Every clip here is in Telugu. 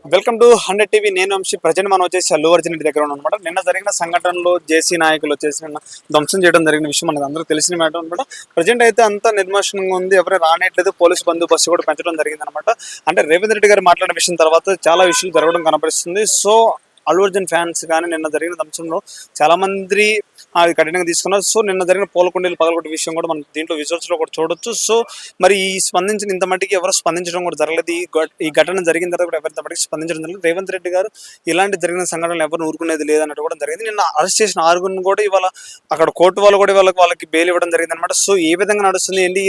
Welcome to 100 TV. నేను వంశీ. ప్రజెంట్ మనం వచ్చేసి అల్లు అర్జున్ ఇంటి దగ్గర ఉన్నాం అనమాట. నిన్న జరిగిన సంఘటనలో జేసీ నాయకులు వచ్చేసి నిన్న ధ్వంసం చేయడం జరిగిన విషయం మనకు అందరూ తెలిసిన మ్యాటర్ అనమాట. ప్రజెంట్ అయితే అంతా నిర్మాషంగా ఉంది, ఎవరైనా రానేట్లేదు, పోలీసు బందోబస్తు కూడా పెంచడం జరిగింది అనమాట. అంటే రేవంత్ రెడ్డి గారు మాట్లాడిన విషయం తర్వాత చాలా విషయాలు జరగడం కనపడుస్తుంది. సో అల్లు అర్జున్ ఫ్యాన్స్ కానీ నిన్న జరిగిన దంశంలో చాలా మంది అది కఠినంగా తీసుకున్నారు. సో నిన్న జరిగిన పూలకుండీలు పగలగొట్టే విషయం కూడా మనం దీంట్లో విజువల్స్ లో కూడా చూడొచ్చు. సో మరి ఈ స్పందించిన ఇంత మట్టికి ఎవరు స్పందించడం కూడా జరగలేదు. ఈ ఘటన జరిగిన తర్వాత కూడా ఎవరి మట్టికి స్పందించడం జరగలేదు. రేవంత్ రెడ్డి గారు ఇలాంటి జరిగిన సంఘటనలు ఎవరు ఊరుకునేది లేదన్నట్టు కూడా జరిగింది. నిన్న అరెస్ట్ చేసిన ఆరుగురిని కూడా ఇవాళ అక్కడ కోర్టు వాళ్ళు కూడా వాళ్ళకి బెయిల్ ఇవ్వడం జరిగింది అనమాట. సో ఏ విధంగా నడుస్తుంది ఏంటి,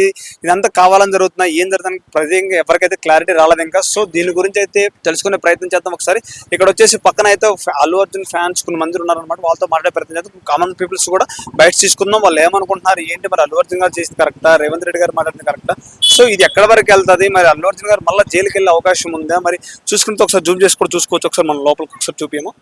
ఇదంతా కావాలని జరుగుతున్నా, ఏం జరుగుతుంది ప్రత్యేకంగా ఎవరికైతే క్లారిటీ రాలేదు ఇంకా. సో దీని గురించి అయితే తెలుసుకునే ప్రయత్నం చేద్దాం ఒకసారి. ఇక్కడ వచ్చేసి పక్కన అయితే అల్లు అర్జున్ ఫ్యాన్స్ కొన్ని మంది ఉన్నారనమాట. వాళ్ళతో మాట్లాడే ప్రయత్నం చేద్దాం. కామన్ పీపుల్స్ కూడా బయట తీసుకుందాం, వాళ్ళు ఏమనుకుంటున్నారు ఏంటి, మరి అల్లు అర్జున్ గారు చేసింది కరెక్టా, రేవంత్ రెడ్డి గారు మాట్లాడింది కరెక్టా, సో ఇది ఎక్కడ వరకు వెళ్తుంది, మరి అల్లు అర్జున్ గారు మళ్ళీ జైలుకి వెళ్ళే అవకాశం ఉందా, మరి చూసుకుంటే ఒకసారి జూమ్ చేసి కూడా చూసుకోవచ్చు. ఒకసారి మనం లోపలికి ఒకసారి చూపిమో.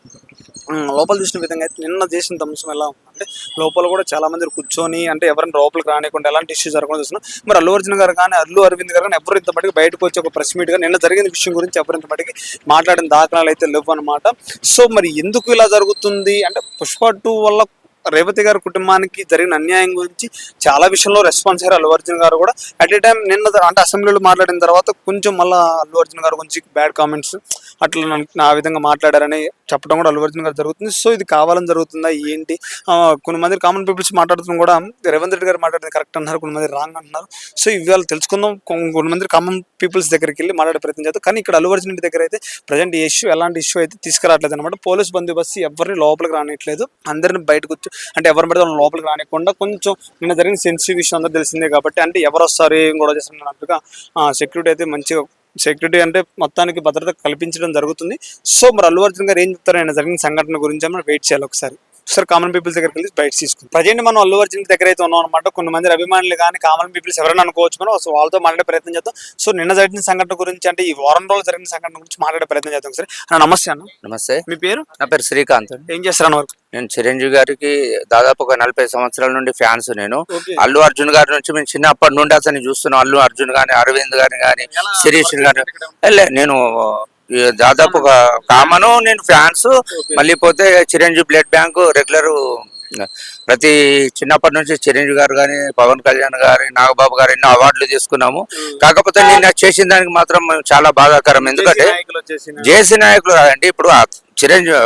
లోపల చూసిన విధంగా అయితే నిన్న చేసిన ధ్వంసం ఎలా ఉందంటే లోపల కూడా చాలా మంది కూర్చొని అంటే ఎవరైనా లోపలికి రానికుండా ఎలాంటి ఇష్యూ జరగకుండా చూస్తున్నాం. మరి అల్లు అర్జున్ గారు కానీ అల్లు అరవింద్ గారు కానీ ఎవరు ఇంత మటుకు బయటకు వచ్చి ఒక ప్రెస్ మీట్ గా నిన్న జరిగిన విషయం గురించి ఎవరు ఇంత మటుకు మాట్లాడిన దాఖలాలు అయితే లేవు అనమాట. సో మరి ఎందుకు ఇలా జరుగుతుంది అంటే పుష్ప 2 వల్ల రేవతి గారి కుటుంబానికి జరిగిన అన్యాయం గురించి చాలా విషయంలో రెస్పాన్స్ అయ్యారు అల్లు అర్జున్ గారు కూడా. అట్ ఏ టైం నిన్న అంటే అసెంబ్లీలో మాట్లాడిన తర్వాత కొంచెం మళ్ళీ అల్లు అర్జున్ గారు గురించి బ్యాడ్ కామెంట్స్ అట్లా ఆ విధంగా మాట్లాడారని చెప్పడం కూడా అల్లు అర్జున్ గారు జరుగుతుంది. సో ఇది కావాలని జరుగుతుందా ఏంటి, కొంతమంది కామన్ పీపుల్స్ మాట్లాడుతున్న కూడా రేవంత్ రెడ్డి గారు మాట్లాడేది కరెక్ట్ అన్నారు, కొంతమంది రాంగ్ అంటున్నారు. సో ఇవాళ తెలుసుకుందాం. కొంతమంది కామన్ పీపుల్స్ దగ్గరికి వెళ్ళి మాట్లాడే ప్రయత్నం చేద్దాం. కానీ ఇక్కడ అల్లు అర్జున్ ఇంటి దగ్గర అయితే ప్రజెంట్ ఈ ఇష్యూ ఎలాంటి ఇష్యూ అయితే తీసుకురావట్లేదు అనమాట. పోలీస్ బందోబస్తు ఎవరిని లోపలికి రానియట్లేదు, అందరిని బయటకు అంటే ఎవరిని పడితే వాళ్ళని లోపలికి రానియకుండా కొంచెం నిన్న జరిగిన సెన్సిటివ్ విషయం అందరూ తెలిసిందే కాబట్టి అంటే ఎవరు వస్తారు ఏం కూడా చేస్తున్నట్టుగా సెక్యూరిటీ అయితే మంచిగా సెక్యూరిటీ అంటే మొత్తానికి భద్రత కల్పించడం జరుగుతుంది. సో మరి అల్లు అర్జున్ గారు ఏం చెప్తారు ఆయన జరిగిన సంఘటన గురించి మనం వెయిట్ చేయాలి ఒకసారి. కామన్ పీపుల్స్ దగ్గరికి వెళ్ళి బయట తీసుకుంటాం. ప్రజెంట్ మనం అల్లు అర్జున్ దగ్గర అయితే ఉన్నాం అనమాట. కొంతమంది అభిమానులు కానీ కామన్ పీపుల్స్ ఎవరైనా అనుకోవచ్చు మనం. సో వాళ్ళతో మాట్లాడే ప్రయత్నం చేద్దాం. సో నిన్న జరిగిన సంఘటన గురించి అంటే ఈ వారం రోజులు జరిగిన సంఘటన గురించి మాట్లాడే ప్రయత్నం చేద్దాం ఒకసారి. నమస్తే అన్న. నమస్తే. మీ పేరు? నా పేరు శ్రీకాంత్. ఏం చేస్తారన్న వర్క్? నేను చిరంజీవి గారికి దాదాపు ఒక 40 సంవత్సరాల నుండి ఫ్యాన్స్. నేను అల్లు అర్జున్ గారి నుంచి మేము చిన్నప్పటి నుండి అతన్ని చూస్తున్నాం. అల్లు అర్జున్ గాని, అరవింద్ గాని కానీ, శిరీష్ గాని. నేను దాదాపు ఒక కామను నేను ఫ్యాన్స్. మళ్ళీ పోతే చిరంజీవి బ్లడ్ బ్యాంకు రెగ్యులర్. ప్రతి చిన్నప్పటి నుంచి చిరంజీవి గారు కానీ, పవన్ కళ్యాణ్ గారి, నాగబాబు గారు ఎన్నో అవార్డులు తీసుకున్నాము. కాకపోతే నేను చేసిన దానికి మాత్రం చాలా బాధాకరం. ఎందుకంటే జేసీ నాయకులు కాదండి. ఇప్పుడు చిరంజీవి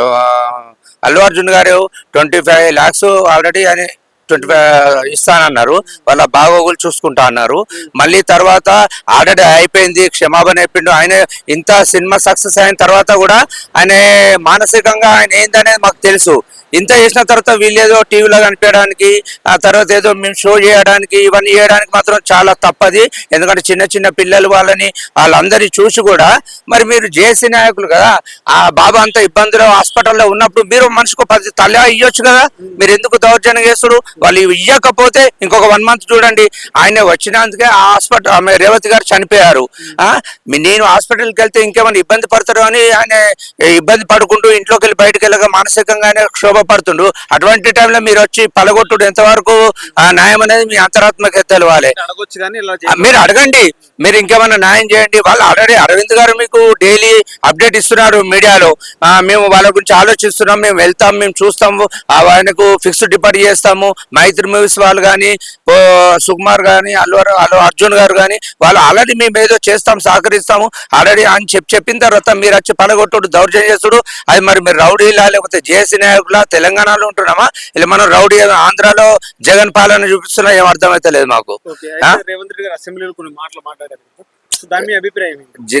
అల్లు అర్జున్ గారు 25 lakhs ఆల్రెడీ అని 25 ఇస్తానన్నారు. వాళ్ళ బాగోగులు చూసుకుంటా అన్నారు. మళ్ళీ తర్వాత ఆల్రెడీ అయిపోయింది, క్షమాపణ చెప్పిండు. ఆయన ఇంత సినిమా సక్సెస్ అయిన తర్వాత కూడా ఆయన మానసికంగా ఆయన ఏందనేది మాకు తెలుసు. ఇంత చేసిన తర్వాత వీళ్ళేదో టీవీలో కనిపించడానికి, ఆ తర్వాత ఏదో మేము షో చేయడానికి, ఇవన్నీ చేయడానికి మాత్రం చాలా తప్పది. ఎందుకంటే చిన్న చిన్న పిల్లలు వాళ్ళందరినీ చూసి కూడా మరి మీరు జేసీ నాయకులు కదా, ఆ బాబా అంత ఇబ్బందులు హాస్పిటల్లో ఉన్నప్పుడు మీరు మనిషికి 10 తల ఇవ్వచ్చు కదా, మీరు ఎందుకు దౌర్జన్యం చేస్తుడు? వాళ్ళు ఇవ్వకపోతే ఇంకొక 1 month చూడండి. ఆయన వచ్చినందుకే ఆ హాస్పిటల్ ఆమె రేవతి గారు చనిపోయారు. నేను హాస్పిటల్కి వెళ్తే ఇంకేమైనా ఇబ్బంది పడతారు అని ఆయన ఇబ్బంది పడుకుంటూ ఇంట్లోకి వెళ్ళి బయటకు వెళ్ళగా మానసికంగా ఆయన క్షోభపడుతుండు. అటువంటి టైంలో మీరు వచ్చి పలగొట్టుడు ఎంతవరకు న్యాయం అనేది మీ అంతరాత్మకే తెలవాలి. మీరు అడగండి, మీరు ఇంకేమైనా న్యాయం చేయండి. వాళ్ళు ఆల్రెడీ అరవింద్ గారు మీకు డైలీ అప్డేట్ ఇస్తున్నారు మీడియాలో. మేము వాళ్ళ గురించి ఆలోచిస్తున్నాం, మేము వెళ్తాం, మేము చూస్తాము, ఆయనకు ఫిక్స్డ్ డిపాజిట్ చేస్తాము. మైత్రి మూవీస్ వాళ్ళు కానీ, సుకుమార్ కానీ, అల్లు అర్జున్ గారు కానీ వాళ్ళు ఆల్రెడీ మేము ఏదో చేస్తాం, సహకరిస్తాము ఆల్రెడీ అని చెప్పిన తర్వాత మీరు వచ్చి పలగొట్టుడు, దౌర్జన్యం చేస్తుడు. అది మరి మీరు రౌడీలా లేకపోతే జేసీ నాయకులా, తెలంగాణలో ఉంటున్నామా, ఇలా మనం రౌడీ ఆంధ్రాలో జగన్ పాలన చూపిస్తున్నా ఏం అర్థమైతే లేదు మాకు. రేవంత్ రెడ్డి గారు అసెంబ్లీలో కొన్ని మాటలు మాట్లాడారు, దాని మీ అభిప్రాయం?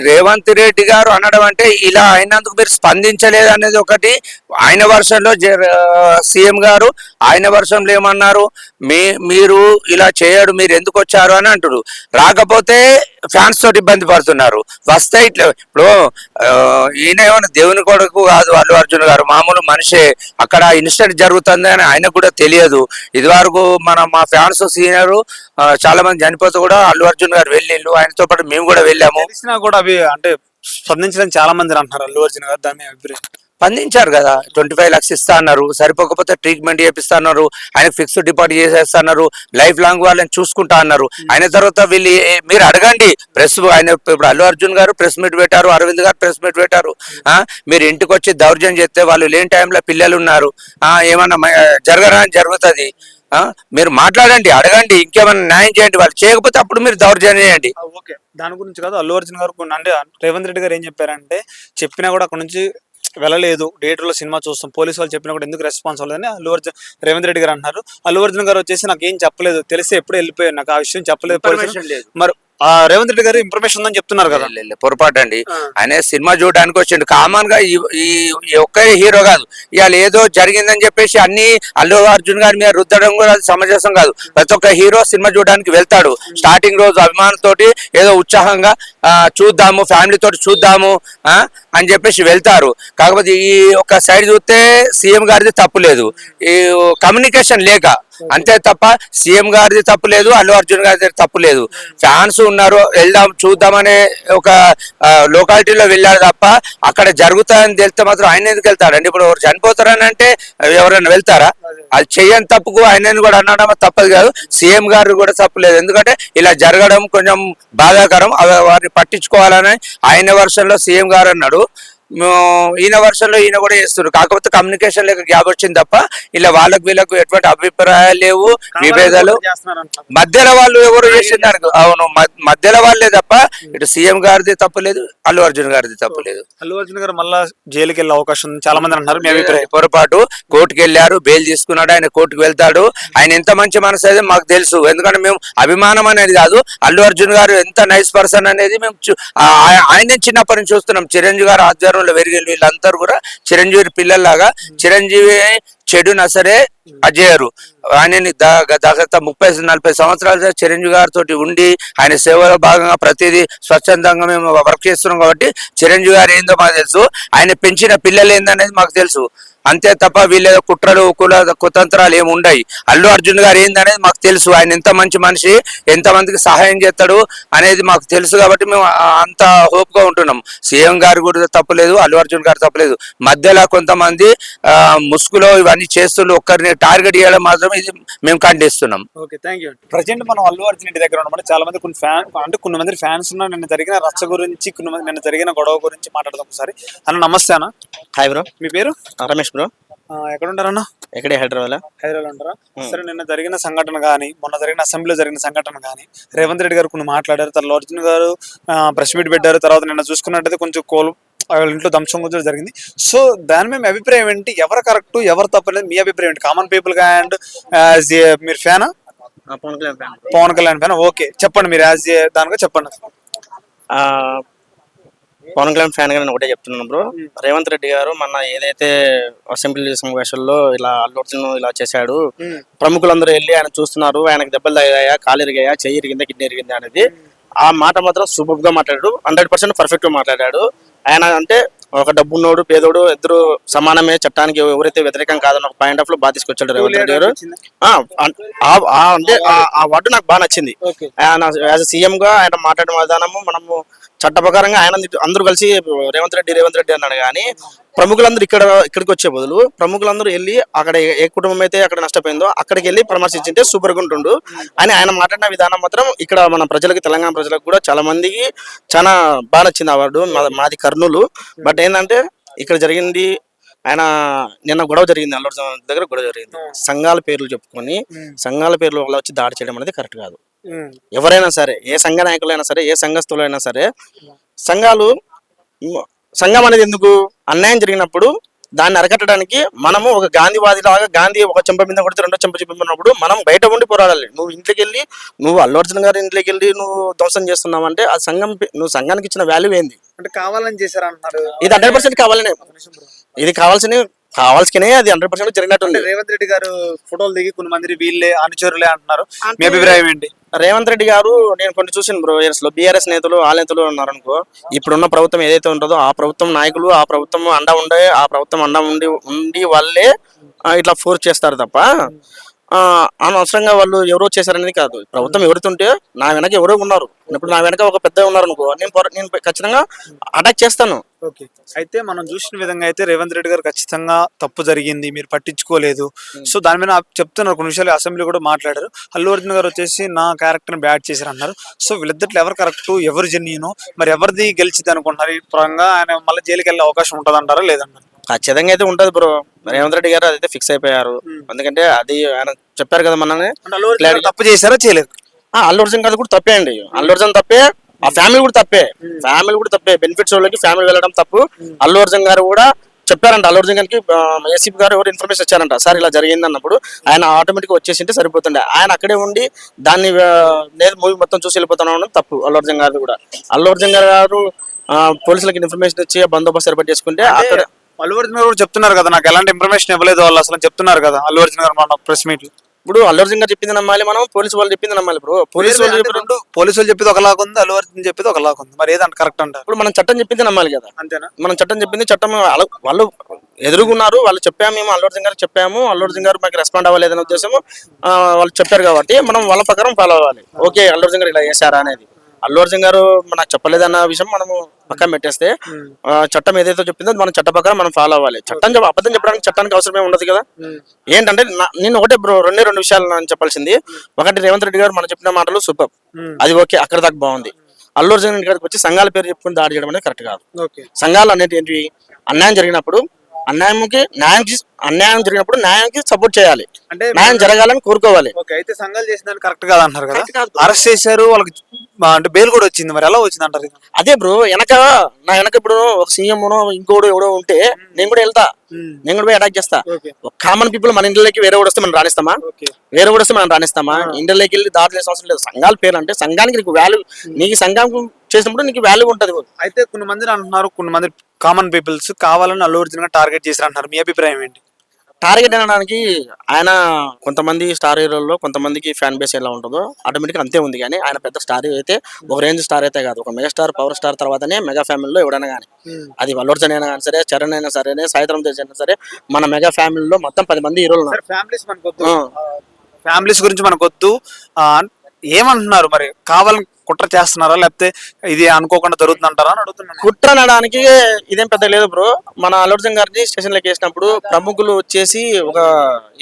రేవంత్ రెడ్డి గారు అనడం అంటే ఇలా అయినందుకు మీరు స్పందించలేదు అనేది ఒకటి. ఆయన వర్షంలో సీఎం గారు ఆయన వర్షంలో ఏమన్నారు, మీరు ఇలా చేయడు, మీరు ఎందుకు వచ్చారు అని అంటారు. రాకపోతే ఫ్యాన్స్ తోటి ఇబ్బంది పడుతున్నారు. వస్తే ఇట్లా ఇప్పుడు ఈయన ఏమన్నా దేవుని కొడుకు కాదు అల్లు అర్జున్ గారు, మామూలు మనిషే. అక్కడ ఇన్సిడెంట్ జరుగుతుంది అని ఆయనకు కూడా తెలియదు. ఇది వరకు మా ఫ్యాన్స్ సీనియర్ చాలా మంది చనిపోతే కూడా అల్లు అర్జున్ గారు వెళ్ళిళ్ళు, ఆయనతో పాటు మేము కూడా వెళ్ళాము. తెలిసినా కూడా అవి అంటే స్పందించడానికి చాలా మంది అంటున్నారు అల్లు అర్జున్ గారు, దాని అభిప్రాయం? స్పందించారు కదా. 25 lakhs ఇస్తా అన్నారు, సరిపోకపోతే ట్రీట్మెంట్ చేపిస్తా అన్నారు, ఆయన ఫిక్స్డ్ డిపాజిట్ చేసేస్తా అన్నారు, లైఫ్ లాంగ్ వాళ్ళని చూసుకుంటా అన్నారు. ఆయన తర్వాత వీళ్ళు మీరు అడగండి ప్రెస్, ఆయన ఇప్పుడు అల్లు అర్జున్ గారు ప్రెస్ మీట్ పెట్టారు, అరవింద్ గారు ప్రెస్ మీట్ పెట్టారు. మీరు ఇంటికి వచ్చి దౌర్జన్యం చేస్తే వాళ్ళు లేని టైంలో పిల్లలు ఉన్నారు, ఏమన్నా జరగడానికి జరుగుతుంది. మీరు మాట్లాడండి, అడగండి, ఇంకేమైనా న్యాయం చేయండి. వాళ్ళు చేయకపోతే అప్పుడు మీరు దౌర్జన్యం చేయండి. ఓకే, దాని గురించి కాదు. అల్లు అర్జున్ గారు అంటే రేవంత్ రెడ్డి గారు ఏం చెప్పారంటే, చెప్పినా కూడా అక్కడ నుంచి వెళ్ళలేదు, థియేటర్లో సినిమా చూస్తాం, పోలీసు వాళ్ళు చెప్పినా కూడా ఎందుకు రెస్పాన్స్ అవ్వలేదని రేవంత్ రెడ్డి గారు అంటున్నారు. అల్లు అర్జున్ గారు వచ్చేసి నాకు ఏం చెప్పలేదు, తెలిసి ఎప్పుడు వెళ్ళిపోయారు, నాకు ఆ విషయం చెప్పలేదు. మరి రేవంత్ రెడ్డి గారు ఇన్ఫర్మేషన్ ఉందని చెప్తున్నారు కదా. పొరపాటు అండి. ఆయన సినిమా చూడడానికి వచ్చిండు. కామన్ గా ఈ ఒక్క హీరో కాదు, ఇవాళ ఏదో జరిగిందని చెప్పేసి అన్ని అల్లు అర్జున్ గారి మీద రుద్దడం కూడా అది సమంజసం కాదు. ప్రతి ఒక్క హీరో సినిమా చూడడానికి వెళ్తాడు, స్టార్టింగ్ రోజు అభిమానంతోటి ఏదో ఉత్సాహంగా చూద్దాము, ఫ్యామిలీ తోటి చూద్దాము అని చెప్పేసి వెళ్తారు. కాకపోతే ఈ ఒక సైడ్ చూస్తే సీఎం గారిది తప్పు లేదు, ఈ కమ్యూనికేషన్ లేక అంతే తప్ప సీఎం గారిది తప్పు లేదు, అల్లు అర్జున్ గారిది తప్పు లేదు. ఫ్యాన్స్ ఉన్నారు, వెళ్దాం చూద్దామనే ఒక లోకాలిటీలో వెళ్ళారు తప్ప అక్కడ జరుగుతాయని తెలిస్తే మాత్రం ఆయన ఎందుకు వెళ్తాడండి? ఇప్పుడు ఎవరు చనిపోతారని అంటే ఎవరైనా వెళ్తారా? అది చెయ్యని తప్పుకు ఆయన కూడా అనడం తప్పదు కాదు, సీఎం గారు కూడా తప్పులేదు. ఎందుకంటే ఇలా జరగడం కొంచెం బాధాకరం, వారిని పట్టించుకోవాలని ఆయన వర్షంలో సీఎం గారు అన్నాడు, ఈయన వర్షంలో ఈయన కూడా చేస్తున్నారు. కాకపోతే కమ్యూనికేషన్ లేక గ్యాప్ వచ్చింది తప్ప ఇలా వాళ్ళకు వీళ్ళకు ఎటువంటి అభిప్రాయాలు లేవు, విభేదాలు. మధ్యలో వాళ్ళు ఎవరు చేసినారు, అవును మధ్యలో వాళ్ళే తప్ప ఇటు సీఎం గారిది తప్పులేదు, అల్లు అర్జున్ గారిది తప్పులేదు. అల్లు అర్జున్ గారు మళ్ళా జైలుకి వెళ్ళే అవకాశం ఉంది, చాలా మంది అంటున్నారు. మీ అభిప్రాయం? పొరపాటు, కోర్టుకు వెళ్ళారు, బెయిల్ తీసుకున్నాడు, ఆయన కోర్టుకు వెళ్తాడు. ఆయన ఎంత మంచి మనసు అయితే మాకు తెలుసు, ఎందుకంటే మేము అభిమానం అనేది కాదు, అల్లు అర్జున్ గారు ఎంత నైస్ పర్సన్ అనేది మేము ఆయనే చిన్నప్పటి నుంచి చూస్తున్నాం. చిరంజీవి గారు ఆధ్వర్యంలో వెరిగేళ్ళు వీళ్ళందరూ కూడా చిరంజీవి పిల్లల్లాగా, చిరంజీవి చెడునా సరే అజయ్యరు. ఆయనని దాదాపు 30-40 సంవత్సరాలు చిరంజీవి గారితో ఉండి ఆయన సేవలో భాగంగా ప్రతిదీ స్వచ్ఛందంగా మేము వర్క్ చేస్తున్నాం కాబట్టి చిరంజీవి గారు ఏందో మాకు తెలుసు, ఆయన పెంచిన పిల్లలు ఏందనేది మాకు తెలుసు. అంతే తప్ప వీళ్ళ కుట్రలు కుతంత్రాలు ఏమి ఉండయి. అల్లు అర్జున్ గారు ఏందనేది మాకు తెలుసు, ఆయన ఎంత మంచి మనిషి, ఎంత మందికి సహాయం చేస్తాడు అనేది మాకు తెలుసు కాబట్టి మేము అంత హోప్ గా ఉంటున్నాం. సీఎం గారు కూడా తప్పులేదు, అల్లు అర్జున్ గారు తప్పులేదు. మధ్యలో కొంతమంది ముసుగులో ఇవన్నీ చేస్తుండ్రు, ఒక్కరిని టార్గెట్ చేయడం మాత్రం ఇది మేము ఖండిస్తున్నాం. Okay, thank you. ప్రజెంట్ మనం అల్లు అర్జున్ ఇంటి దగ్గర ఉన్నాం. చాలా మంది కొంతమంది ఫ్యాన్స్ ఉన్నారు. నిన్న జరిగిన రచ్చ గురించి, నిన్న జరిగిన గొడవ గురించి మాట్లాడదాం ఒకసారి. అన్న నమస్తే అన్న. Hi bro. మీ పేరు? రమేష్ బ్రో. ఎక్కడ ఉంటారన్న? ఎక్కడే, హైదరాబాద్ ఉంటారా? సరే, నిన్న జరిగిన సంఘటన కానీ, మొన్న జరిగిన అసెంబ్లీలో జరిగిన సంఘటన కానీ, రేవంత్ రెడ్డి గారు కొన్ని మాట్లాడారు, తర్వాత అర్జున్ గారు ప్రెస్ మీట్ పెట్టారు, తర్వాత నిన్న చూసుకున్నట్టయితే కొంచెం వాళ్ళ ఇంట్లో ధ్వంసం కూడా జరిగింది. సో దాని మీద మీ అభిప్రాయం ఏంటి? ఎవరు కరెక్ట్, ఎవరు తప్పలేదు మీ అభిప్రాయం ఏంటి? కామన్ పీపుల్ గా అండ్ మీరు ఫ్యానా? పవన్ కళ్యాణ్ ఫ్యాన్. ఓకే, చెప్పండి మీరు యాజ్ దానిగా చెప్పండి. పవన్ కళ్యాణ్ ఫ్యాన్ గా నేను ఒకటే చెప్తున్నాను బ్రో. రేవంత్ రెడ్డి గారు మొన్న ఏదైతే అసెంబ్లీ సమావేశంలో ఇలా అల్లు అర్జున్ ఇలా చేశాడు, ప్రముఖులందరూ వెళ్ళి ఆయన చూస్తున్నారు, ఆయనకు దెబ్బలు తగ్గాయా, కాలు ఇరిగాయా, చెయ్యి ఇరిగిందా, కిడ్నీ ఇరిగిందా అనేది ఆ మాట మాత్రం సూపర్ గా మాట్లాడాడు, 100% పర్ఫెక్ట్ గా మాట్లాడాడు. ఆయన అంటే ఒక డబ్బున్నోడు పేదోడు ఇద్దరు సమానమే, చట్టానికి ఎవరైతే వ్యతిరేకం కాదని ఒక పాయింట్ ఆఫ్ లో బాగా తీసుకొచ్చాడు రేవంత్ రెడ్డి గారు. అంటే ఆ వర్డ్ నాకు బాగా నచ్చింది. ఆయన యాజ్ సీఎం గా ఆయన మాట్లాడిన విధానము, మనము చట్ట ప్రకారంగా ఆయన అందరూ కలిసి రేవంత్ రెడ్డి అన్నాడు. కానీ ప్రముఖులందరూ ఇక్కడికి వచ్చే బదులు ప్రముఖులందరూ వెళ్ళి అక్కడ ఏ కుటుంబం అయితే అక్కడ నష్టపోయిందో అక్కడికి వెళ్ళి పరామర్శించింటే సూపర్ గా ఉంటుండు అని ఆయన మాట్లాడిన విధానం మాత్రం ఇక్కడ మన ప్రజలకి, తెలంగాణ ప్రజలకు కూడా చాలా మందికి చాలా బాగా నచ్చింది. ఆ వర్డు మాది కర్నూలు. బట్ ఏంటంటే ఇక్కడ జరిగింది, ఆయన నిన్న గొడవ జరిగింది, అల్లు అర్జున్ దగ్గర గొడవ జరిగింది. సంఘాల పేర్లు చెప్పుకొని సంఘాల పేర్లు వల్ల వచ్చి దాడి చేయడం అనేది కరెక్ట్ కాదు. ఎవరైనా సరే, ఏ సంఘ నాయకులైనా సరే, ఏ సంఘస్థులు అయినా సరే, సంఘం అనేది ఎందుకు? అన్యాయం జరిగినప్పుడు దాన్ని అరకట్టడానికి మనము ఒక గాంధీవాది లాగా, గాంధీ ఒక చెంప మీద కొడితే రెండో చెంప చెప్పినప్పుడు మనం బయట ఉండి పోరాడాలి. నువ్వు ఇంట్లోకి వెళ్ళి, నువ్వు అల్లు అర్జున్ గారి ఇంట్లోకి వెళ్ళి నువ్వు ధ్వంసం చేస్తున్నావు అంటే ఆ సంఘం, నువ్వు సంఘానికి ఇచ్చిన వాల్యూ ఏంది? అంటే కావాలని చేశారంటున్నారు. ఇది 100% కావాలనే, ఇది కావాల్సినే అది 100% జరిగినట్టుంది. రేవంత్ రెడ్డి గారు ఫోటోలు దిగి కొంతమంది వీళ్ళే అనుచరులే అంటున్నారు. మీ అభిప్రాయం ఏంటి? రేవంత్ రెడ్డి గారు నేను కొన్ని చూసిన బ్రో, లో బీఆర్ఎస్ నేతలు ఆ నేతలు ఉన్నారు అనుకో, ఇప్పుడున్న ప్రభుత్వం ఏదైతే ఉంటుందో ఆ ప్రభుత్వం నాయకులు, ఆ ప్రభుత్వం అండ ఉండి వాళ్ళే ఇట్లా ఫోర్స్ చేస్తారు తప్ప అనవసరంగా వాళ్ళు ఎవరో చేశారనేది కాదు. ప్రభుత్వం ఎవరుతుంటే నా వెనక ఎవరో ఉన్నారు. ఇప్పుడు నా వెనక ఒక పెద్ద ఉన్నారు అనుకో, నేను ఖచ్చితంగా అటాక్ చేస్తాను. ఓకే. అయితే మనం చూసిన విధంగా అయితే రేవంత్ రెడ్డి గారు ఖచ్చితంగా తప్పు జరిగింది, మీరు పట్టించుకోలేదు. సో దాని మీద చెప్తున్నారు కొన్ని విషయాలు అసెంబ్లీ కూడా మాట్లాడారు. అల్లు అర్జున్ గారు వచ్చేసి నా క్యారెక్టర్ బ్యాడ్ చేశారు అన్నారు. సో వీళ్ళిద్దట్లో ఎవరు కరెక్ట్, ఎవరు జెన్యూన్, మరి ఎవరిది గెలిచిద్ది అనుకుంటున్నారు? ఈ పరంగా ఆయన మళ్ళీ జైలుకి వెళ్ళే అవకాశం ఉంటుంది అంటారా లేదంటారా? ఖచ్చితంగా అయితే ఉంటది బ్రో. రేవంత్ రెడ్డి గారు అదైతే ఫిక్స్ అయిపోయారు. ఎందుకంటే అది ఆయన చెప్పారు కదా మనల్ని. అల్లు అర్జున్ గారు తప్పు చేశారా చేయలేదు? అల్లు అర్జున్ గారు కూడా తప్పే అండి. అల్లు అర్జున్ తప్పే, ఆ ఫ్యామిలీ కూడా తప్పే. ఫ్యామిలీ కూడా తప్పే. బెనిఫిట్స్ వాళ్ళకి ఫ్యామిలీ వెళ్ళడం తప్పు. అల్లు అర్జున్ గారు కూడా చెప్పారంట. అల్లు అర్జున్ గారికి ఏసీపీ గారు ఎవరు ఇన్ఫర్మేషన్ ఇచ్చారంట, సార్ ఇలా జరిగింది అన్నప్పుడు ఆయన ఆటోమేటిక్ వచ్చేసింటే సరిపోతుండే. ఆయన అక్కడే ఉండి దాన్ని లేదు మూవీ మొత్తం చూసి వెళ్ళిపోతున్నాను తప్పు అల్లు అర్జున్ గారు కూడా. అల్లు అర్జున్ గారు పోలీసులకి ఇన్ఫర్మేషన్ ఇచ్చి బందోబస్తు ఏర్పాటు చేసుకుంటే అక్కడ అల్లు అర్జున్ గారు కూడా చెప్తున్నారు కదా, నాకు ఎలాంటి ఇన్ఫర్మేషన్ ఇవ్వలేదు వాళ్ళు అసలు చెప్తున్నారు కదా అల్లు అర్జున్ గారు మన ప్రెస్ మీట్. ఇప్పుడు అల్లు అర్జున్ గారు చెప్పింది నమ్మాలి, మనం పోలీసు వాళ్ళు చెప్పింది నమ్మాలి. బ్రో పోలీసు వాళ్ళు చెప్పినప్పుడు పోలీసు వాళ్ళు చెప్పేది ఒకలాగా ఉంది, అల్లు అర్జున్ చెప్పేది ఒకలాగా ఉంది. మరి ఏదంటే కరెక్ట్ అంటారు? ఇప్పుడు మనం చట్టం చెప్పింది నమ్మాలి కదా. అంతేనా? మనం చట్టం చెప్పింది చట్టం వాళ్ళు ఎదురుగున్నారు. వాళ్ళు చెప్పాము, మేము అల్లు అర్జున్ గారికి చెప్పాము, అల్లు అర్జున్ గారు మాకు రెస్పాండ్ అవ్వలేదనే ఉద్దేశం వాళ్ళు చెప్పారు కాబట్టి మనం వాళ్ళ ప్రకారం ఫాలో అవ్వాలి. ఓకే అల్లు అర్జున్ గారు ఇలా చేశారా అనేది. అల్లు అర్జున్ గారు నాకు చెప్పలేదన్న విషయం మనము పక్కన పెట్టేస్తే చట్టం ఏదైతే చెప్పిందో మనం చట్ట ప్రకారం మనం ఫాలో అవ్వాలి. చట్టం అబద్ధం చెప్పడానికి చట్టానికి అవసరమే ఉండదు కదా. ఏంటంటే నేను ఒకటే బ్రో రెండు విషయాలు నేను చెప్పాల్సింది. ఒకటి, రేవంత్ రెడ్డి గారు మనం చెప్పిన మాటలు సూపర్, అది ఓకే, అక్కడ దాకా బాగుంది. అల్లు అర్జున్ గారికి వచ్చి సంఘాల పేరు చెప్పుకుని దాడి చేయడం అనేది కరెక్ట్ కాదు. సంఘాలు అనేది ఏంటి, అన్యాయం జరిగినప్పుడు అన్యాయం జరిగినప్పుడు న్యాయానికి సపోర్ట్ చేయాలి, అంటే న్యాయం జరగాలని కోరుకోవాలి. అయితే సంఘాలు చేసిన కరెక్ట్ కాదు అంటారు కదా, అరెస్ట్ చేశారు వాళ్ళకి అంటే బెయిల్ కూడా వచ్చింది, మరి ఎలా వచ్చింది అంటారు? అదే బ్రో, నా వెనక ఇప్పుడు ఒక సీఎం ఇంకోడు ఎవడో ఉంటే నేను కూడా వెళ్తా, నేను కూడా పోయి అటాక్ చేస్తా. కామన్ పీపుల్ మన ఇంట్లోకి వేరే కూడా వస్తే మనం రాణిస్తామా? వేరే కూడా వస్తే మనం రాణిస్తామా? ఇంట్లోకి వెళ్ళి దాడి చేసిన అవసరం లేదు. సంఘాల పేరు అంటే సంఘానికి నీకు వాల్యూ, నీకు సంఘం చేసినప్పుడు నీకు వాల్యూ ఉంటది. అయితే కొన్ని మంది అంటున్నారు, కొన్ని మంది కామన్ పీపుల్స్ కావాలని అల్లు అర్జున్ గా టార్గెట్ చేశారు అంటారు, మీ అభిప్రాయం ఏంటి? టార్గెట్ అనడానికి ఆయన కొంతమంది స్టార్ హీరోల్లో కొంతమందికి ఫ్యాన్ బేస్ ఎలా ఉంటుందో ఆటోమేటిక్ అంతే ఉంది. కానీ ఆయన పెద్ద స్టార్ అయితే ఒక రేంజ్ స్టార్ అయితే కాదు, ఒక మెగా స్టార్ పవర్ స్టార్ తర్వాతనే మెగా ఫ్యామిలీలో ఎవడైనా కానీ, అది అల్లు అర్జున్ అయినా కానీ సరే, చరణ్ అయినా సరే, సాయిధరం తేజ్ అయినా సరే, మన మెగా ఫ్యామిలీలో మొత్తం 10 మంది హీరోలు ఉన్నారు. ఫ్యామిలీస్ గురించి మనకు వద్దు ఏమంటున్నారు, మరి కావాలని కుట్ర చేస్తున్నారా లేకపోతే ఇది అనుకోకుండా జరుగుతుంది అంటారా అని అడుగుతున్నాను. కుట్ర అనడానికి ఇదేం పెద్ద లేదు బ్రో. మన అల్లు అర్జున్ గారిని స్టేషన్ లోకి వేసినప్పుడు ప్రముఖులు వచ్చేసి ఒక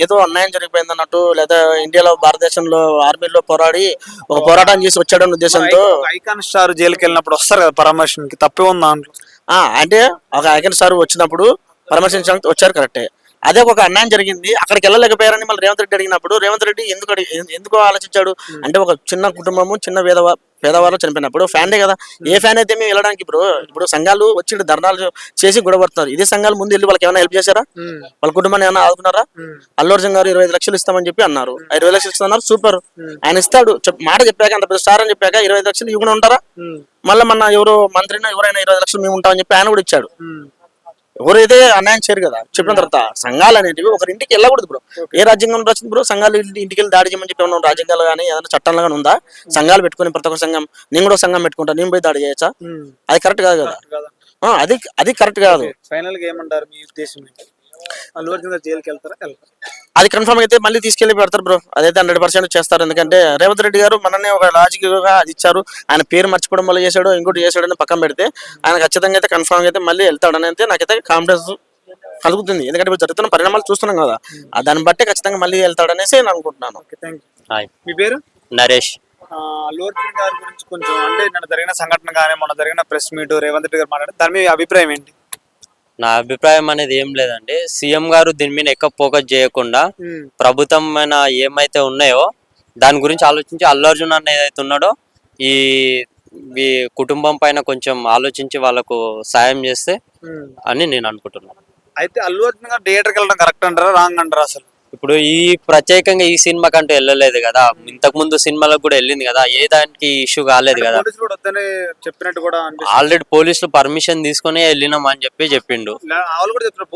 ఏదో అన్యాయం జరిగిపోయింది అన్నట్టు, లేదా ఇండియాలో భారతదేశంలో ఆర్మీలో పోరాడి ఒక పోరాటం చేసి వచ్చాడన్న ఉద్దేశంతో ఐకాన్ స్టార్ జైలుకి వెళ్ళినప్పుడు వస్తారు కదా పరామర్శనకి, తప్పే ఉంది దాంట్లో. అంటే ఒక ఐకాన్ స్టార్ వచ్చినప్పుడు పరామర్శించడానికి వచ్చారు కరెక్టే. అదే ఒక అన్యాయం జరిగింది, అక్కడికి వెళ్ళలేకపోయారని మళ్ళీ రేవంత్ రెడ్డి అడిగినప్పుడు రేవంత్ రెడ్డి ఎందుకు ఆలోచించాడు అంటే, ఒక చిన్న కుటుంబము చిన్న పేదవాళ్ళు చనిపోయినప్పుడు ఫ్యాన్డే కదా, ఏ ఫ్యాన్ అయితే మేము వెళ్ళడానికి ఇప్పుడు సంఘాలు వచ్చి ధర్నాలు చేసి గొడవడుతున్నారు. ఇదే సంఘాలు ముందు వెళ్ళి వాళ్ళకి ఏమైనా హెల్ప్ చేశారా? వాళ్ళ కుటుంబాన్ని ఏమైనా ఆదుకున్నారా? అల్లు అర్జున్ గారు 25 లక్షలు ఇస్తామని చెప్పి అన్నారు, 25 లక్షలు ఇస్తున్నారు, సూపర్, ఆయన ఇస్తాడు. మాట చెప్పాక, అంత పెద్ద స్టార్ అని చెప్పాక 25 లక్షలు ఇవ్వకుండా ఉంటారా? మళ్ళీ మన ఎవరో మంత్రినా ఎవరైనా 25 లక్షలు మేము ఉంటామని చెప్పి ఆయన కూడా ఇచ్చాడు. ఎవరైతే అన్యాయం చేయరు కదా. చెప్పిన తర్వాత సంఘాలు అనేటివి ఒకరింటికి వెళ్ళకూడదు బ్రో. ఏ రాజ్యాంగం వచ్చింది బ్రో సంఘాలు ఇంటికి వెళ్ళి దాడి చేయమని చెప్పి ఏమన్నా రాజ్యాంగాలు కానీ ఏదైనా చట్టంలో కానీ ఉందా? సంఘాలు పెట్టుకుని ప్రతి ఒక్క సంఘం, నేను కూడా సంఘం పెట్టుకుంటా, నేను పోయి దాడి చేయొచ్చా? అది కరెక్ట్ కాదు కదా. అది కరెక్ట్ కాదు. ఫైనల్ గా ఏమంటారు మీ ఉద్దేశం? అల్లు అర్జున్ గారు జైలుకి వెళ్తారా? అది కన్ఫర్మ్ అయితే మళ్ళీ తీసుకెళ్లి పెడతారు బ్రో, అదైతే 100% చేస్తారు. ఎందుకంటే రేవంత్ రెడ్డి గారు మననే ఒక లాజిక్ గా అది ఇచ్చారు, ఆయన పేరు మర్చిపోవడం వల్ల చేశాడు, ఇంకోటి చేశాడని పక్కన పెడితే ఆయన ఖచ్చితంగా అయితే కన్ఫర్మ్ అయితే మళ్ళీ వెళ్తాడని అయితే నాకైతే కాన్ఫిడెన్స్ కలుగుతుంది. ఎందుకంటే ఇప్పుడు జరుగుతున్న పరిణామాలు చూస్తున్నాం కదా, దాన్ని బట్టి ఖచ్చితంగా మళ్ళీ వెళ్తాడనేసి నేను అనుకుంటున్నాను. మీ పేరు? నరేష్. అల్లు అర్జున్ గారి గురించి కొంచెం అంటే నిన్న జరిగిన సంఘటన కానీ మొన్న జరిగిన ప్రెస్ మీట్ రేవంత్ రెడ్డి గారు మాట్లాడారు, దాని మీద అభిప్రాయం ఏంటి? నా అభిప్రాయం అనేది ఏం లేదండి, సీఎం గారు దీని మీద ఎక్కువ ఫోకస్ చేయకుండా ప్రభుత్వం ఏమైతే ఉన్నాయో దాని గురించి ఆలోచించి అల్లు అర్జున్ అన్న ఏదైతే ఉన్నాడో ఈ కుటుంబం పైన కొంచెం ఆలోచించి వాళ్ళకు సాయం చేస్తే అని నేను అనుకుంటున్నాను. అయితే అల్లు అర్జున్ గారు థియేటర్కి వెళ్ళడం కరెక్ట్ అంటారా రాంగ్ అంటారా? అసలు ఇప్పుడు ప్రత్యేకంగా ఈ సినిమా కంటూ వెళ్ళలేదు కదా, ఇంతకు ముందు సినిమాలకు కూడా వెళ్ళింది కదా, ఏ దానికి ఇష్యూ కాలేదు కదా. చెప్పినట్టు కూడా ఆల్రెడీ పోలీసులు పర్మిషన్ తీసుకుని వెళ్ళినాం అని చెప్పిండు.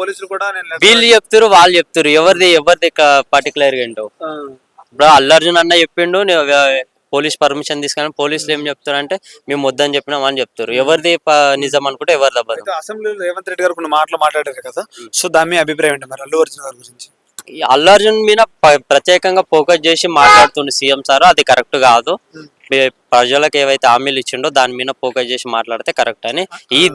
పోలీసులు కూడా వీళ్ళు చెప్తారు, వాళ్ళు చెప్తారు, ఎవరిది పర్టికులర్ గా ఏంటో. ఇప్పుడు అల్లు అర్జున్ అన్న చెప్పిండు పోలీస్ పర్మిషన్ తీసుకుని, పోలీసులు ఏం చెప్తారు అంటే మేము వద్దని చెప్పినాం అని చెప్తారు. ఎవరిది నిజం అనుకుంటే ఎవరిది అబద్ధం. అసెంబ్లీలో రేవంత్ రెడ్డి గారు కొన్ని మాటలు మాట్లాడారు కదా, సో దాని మీ అభిప్రాయం ఏంటి మరి అల్లు అర్జున్ గారి గురించి? ఈ అల్లు అర్జున్ మీద ప్రత్యేకంగా ఫోకస్ చేసి మాట్లాడుతుండే సీఎం సార్, అది కరెక్ట్ కాదు. ప్రజలకు ఏవైతే హామీలు ఇచ్చిండో దాని మీద ఫోకస్ చేసి మాట్లాడితే కరెక్ట్ అని.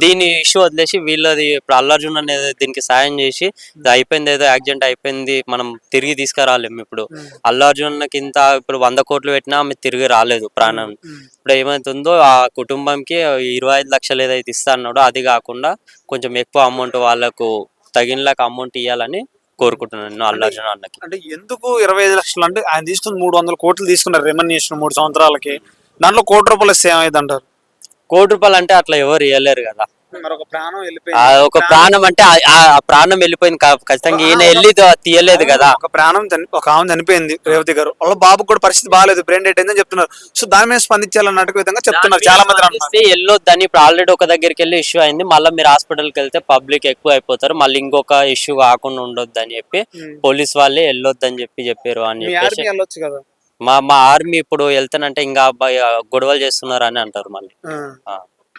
దీని ఇష్యూ వదిలేసి వీళ్ళది ఇప్పుడు అల్లు అర్జున్ అనేది దీనికి సాయం చేసి ఇది అయిపోయింది, ఏదో యాక్సిడెంట్ అయిపోయింది, మనం తిరిగి తీసుకురాలేము. ఇప్పుడు అల్లు అర్జున్ కింద ఇప్పుడు 100 కోట్లు పెట్టినా ఆమె తిరిగి రాలేదు ప్రాణం. ఇప్పుడు ఏమైతుందో ఆ కుటుంబంకి 25 లక్షలు ఏదైతే ఇస్తా అన్నాడో అది కాకుండా కొంచెం ఎక్కువ అమౌంట్ వాళ్ళకు తగినలాగా అమౌంట్ ఇవ్వాలని కోరుకుంటున్నాను అల్లు అర్జున్ అన్నకి. అంటే ఎందుకు 25 లక్షలు? అంటే ఆయన తీసుకుని 300 కోట్లు తీసుకున్నారు రెమన్యూషన్ 3 సంవత్సరాలకి. దాంట్లో ₹1 ఇస్తే ఏమైంది అంటారు? ₹1 అంటే అట్లా ఎవరు ఇవ్వలేరు కదా. మరొక ప్రాణం ఆ వెళ్ళిపోయింది. ఒక ప్రాణం అంటే ఆ ప్రాణం వెళ్ళిపోయింది ఖచ్చితంగా ఈయన వెళ్ళి తీయలేదు కదా. ఒక ఆమె చనిపోయింది రేవతి గారు. వాళ్ళ బాబు కూడా పరిస్థితి బాగాలేదు, బ్రెయిన్ డెడ్ అయిందని చెప్తున్నారు. సో దాని మీద స్పందించాలన్నట్టు విధంగా చెప్తున్నారు చాలా మంది అంటున్నారు. వెళ్ళొద్దని ఇప్పుడు ఆల్రెడీ ఒక దగ్గరికి వెళ్ళి ఇష్యూ అయింది, మళ్ళీ మీరు హాస్పిటల్కి వెళ్తే పబ్లిక్ ఎక్కువ అయిపోతారు, మళ్ళీ ఇంకొక ఇష్యూ కాకుండా ఉండొద్దు అని చెప్పి పోలీస్ వాళ్ళే వెళ్ళొద్దని చెప్పారు అని మీ చెప్పేసి. ఆర్మీ వెళ్ళొచ్చు కదా. మా ఆర్మీ ఇప్పుడు వెళ్తానంటే ఇంకా గొడవలు చేస్తున్నారు అని అంటారు మళ్ళీ.